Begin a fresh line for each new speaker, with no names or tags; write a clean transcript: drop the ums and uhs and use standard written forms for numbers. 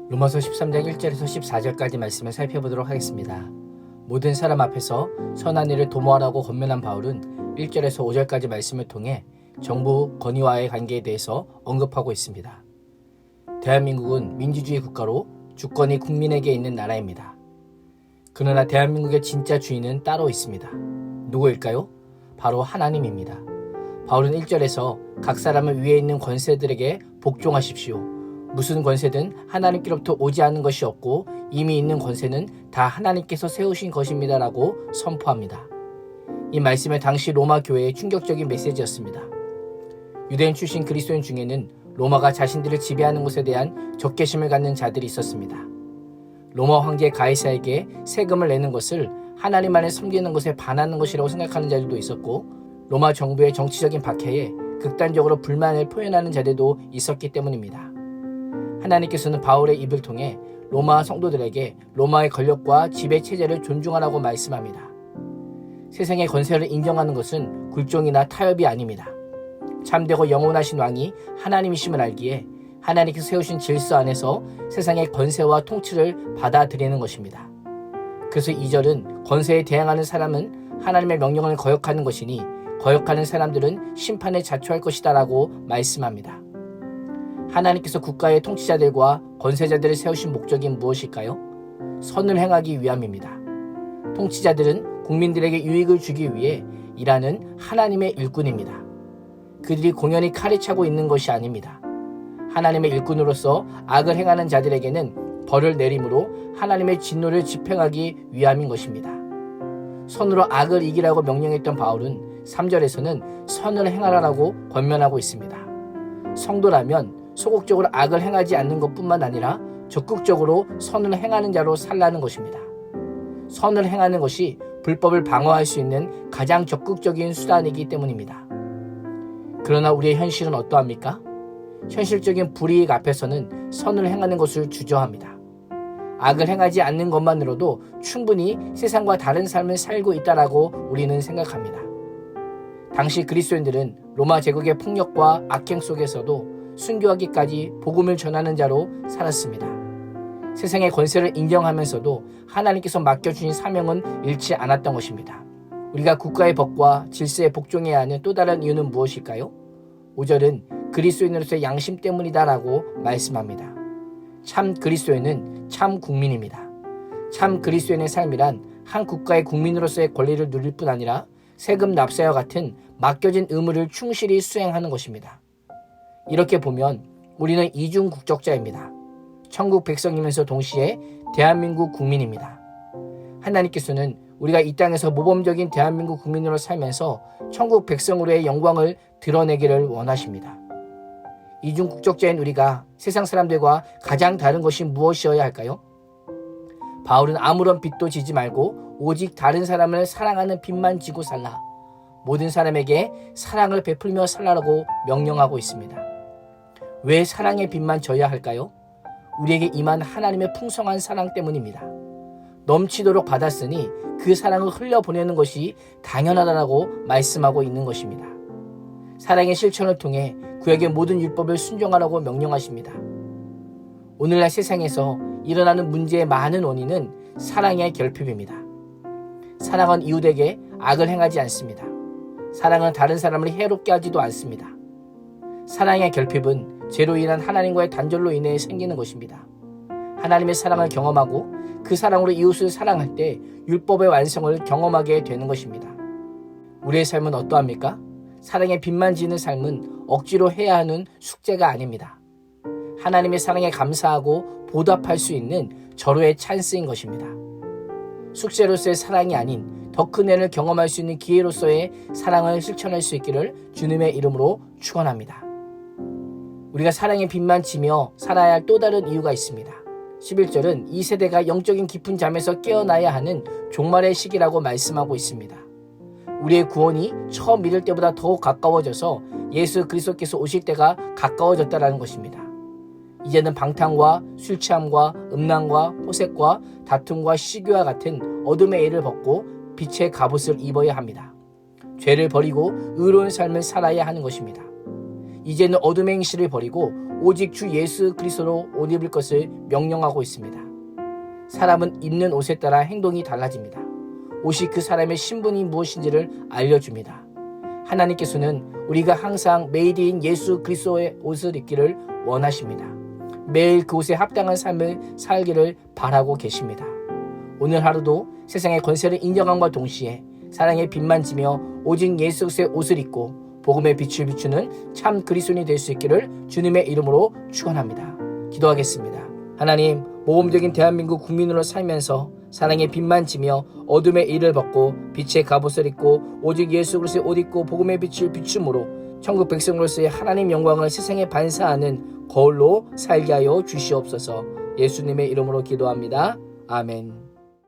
로마서 13장 1절에서 14절까지 말씀을 살펴보도록 하겠습니다. 모든 사람 앞에서 선한 일을 도모하라고 권면한 바울은 1절에서 5절까지 말씀을 통해 정부 건의와의 관계에 대해서 언급하고 있습니다. 대한민국은 민주주의 국가로 주권이 국민에게 있는 나라입니다. 그러나 대한민국의 진짜 주인은 따로 있습니다. 누구일까요? 바로 하나님입니다. 바울은 1절에서 각 사람은 위에 있는 권세들에게 복종하십시오. 무슨 권세든 하나님께로부터 오지 않은 것이 없고 이미 있는 권세는 다 하나님께서 세우신 것입니다 라고 선포합니다. 이 말씀은 당시 로마 교회의 충격적인 메시지였습니다. 유대인 출신 그리스도인 중에는 로마가 자신들을 지배하는 것에 대한 적개심을 갖는 자들이 있었습니다. 로마 황제 가이사에게 세금을 내는 것을 하나님만을 섬기는 것에 반하는 것이라고 생각하는 자들도 있었고, 로마 정부의 정치적인 박해에 극단적으로 불만을 표현하는 자들도 있었기 때문입니다. 하나님께서는 바울의 입을 통해 로마 성도들에게 로마의 권력과 지배 체제를 존중하라고 말씀합니다. 세상의 권세를 인정하는 것은 굴종이나 타협이 아닙니다. 참되고 영원하신 왕이 하나님이심을 알기에 하나님께서 세우신 질서 안에서 세상의 권세와 통치를 받아들이는 것입니다. 그래서 2절은 권세에 대항하는 사람은 하나님의 명령을 거역하는 것이니 거역하는 사람들은 심판에 자초할 것이다 라고 말씀합니다. 하나님께서 국가의 통치자들과 권세자들을 세우신 목적이 무엇일까요? 선을 행하기 위함입니다. 통치자들은 국민들에게 유익을 주기 위해 일하는 하나님의 일꾼입니다. 그들이 공연히 칼을 차고 있는 것이 아닙니다. 하나님의 일꾼으로서 악을 행하는 자들에게는 벌을 내림으로 하나님의 진노를 집행하기 위함인 것입니다. 선으로 악을 이기라고 명령했던 바울은 3절에서는 선을 행하라고 권면하고 있습니다. 성도라면 소극적으로 악을 행하지 않는 것뿐만 아니라 적극적으로 선을 행하는 자로 살라는 것입니다. 선을 행하는 것이 불법을 방어할 수 있는 가장 적극적인 수단이기 때문입니다. 그러나 우리의 현실은 어떠합니까? 현실적인 불이익 앞에서는 선을 행하는 것을 주저합니다. 악을 행하지 않는 것만으로도 충분히 세상과 다른 삶을 살고 있다라고 우리는 생각합니다. 당시 그리스도인들은 로마 제국의 폭력과 악행 속에서도 순교하기까지 복음을 전하는 자로 살았습니다. 세상의 권세를 인정하면서도 하나님께서 맡겨주신 사명은 잃지 않았던 것입니다. 우리가 국가의 법과 질서에 복종해야 하는 또 다른 이유는 무엇일까요? 5절은 그리스도인으로서의 양심 때문이다라고 말씀합니다. 참 그리스도인은 참 국민입니다. 참 그리스도인의 삶이란 한 국가의 국민으로서의 권리를 누릴 뿐 아니라 세금 납세와 같은 맡겨진 의무를 충실히 수행하는 것입니다. 이렇게 보면 우리는 이중 국적자입니다. 천국 백성이면서 동시에 대한민국 국민입니다. 하나님께서는 우리가 이 땅에서 모범적인 대한민국 국민으로 살면서 천국 백성으로의 영광을 드러내기를 원하십니다. 이중 국적자인 우리가 세상 사람들과 가장 다른 것이 무엇이어야 할까요? 바울은 아무런 빚도 지지 말고 오직 다른 사람을 사랑하는 빚만 지고 살라. 모든 사람에게 사랑을 베풀며 살라라고 명령하고 있습니다. 왜 사랑의 빚만 져야 할까요? 우리에게 임한 하나님의 풍성한 사랑 때문입니다. 넘치도록 받았으니 그 사랑을 흘려보내는 것이 당연하다라고 말씀하고 있는 것입니다. 사랑의 실천을 통해 구약의 모든 율법을 순종하라고 명령하십니다. 오늘날 세상에서 일어나는 문제의 많은 원인은 사랑의 결핍입니다. 사랑은 이웃에게 악을 행하지 않습니다. 사랑은 다른 사람을 해롭게 하지도 않습니다. 사랑의 결핍은 죄로 인한 하나님과의 단절로 인해 생기는 것입니다. 하나님의 사랑을 경험하고 그 사랑으로 이웃을 사랑할 때 율법의 완성을 경험하게 되는 것입니다. 우리의 삶은 어떠합니까? 사랑의 빚만 지는 삶은 억지로 해야 하는 숙제가 아닙니다. 하나님의 사랑에 감사하고 보답할 수 있는 절호의 찬스인 것입니다. 숙제로서의 사랑이 아닌 더 큰 애를 경험할 수 있는 기회로서의 사랑을 실천할 수 있기를 주님의 이름으로 축원합니다. 우리가 사랑의 빚만 지며 살아야 할 또 다른 이유가 있습니다. 11절은 이 세대가 영적인 깊은 잠에서 깨어나야 하는 종말의 시기라고 말씀하고 있습니다. 우리의 구원이 처음 믿을 때보다 더욱 가까워져서 예수 그리스도께서 오실 때가 가까워졌다는 것입니다. 이제는 방탕과 술 취함과 음란과 호색과 다툼과 시기와 같은 어둠의 일을 벗고 빛의 갑옷을 입어야 합니다. 죄를 버리고 의로운 삶을 살아야 하는 것입니다. 이제는 어둠의 행실을 버리고 오직 주 예수 그리스도로 옷 입을 것을 명령하고 있습니다. 사람은 입는 옷에 따라 행동이 달라집니다. 옷이 그 사람의 신분이 무엇인지를 알려줍니다. 하나님께서는 우리가 항상 메이드인 예수 그리스도의 옷을 입기를 원하십니다. 매일 그 옷에 합당한 삶을 살기를 바라고 계십니다. 오늘 하루도 세상의 권세를 인정함과 동시에 사랑의 빛만 지며 오직 예수 그리스도의 옷을 입고 복음의 빛을 비추는 참 그리스도인이 될 수 있기를 주님의 이름으로 축원합니다. 기도하겠습니다. 하나님, 모범적인 대한민국 국민으로 살면서 사랑의 빛만 지며 어둠의 일을 벗고 빛의 갑옷을 입고 오직 예수 그리스도의 옷 입고 복음의 빛을 비춤으로 천국 백성으로서의 하나님 영광을 세상에 반사하는 거울로 살게 하여 주시옵소서. 예수님의 이름으로 기도합니다. 아멘.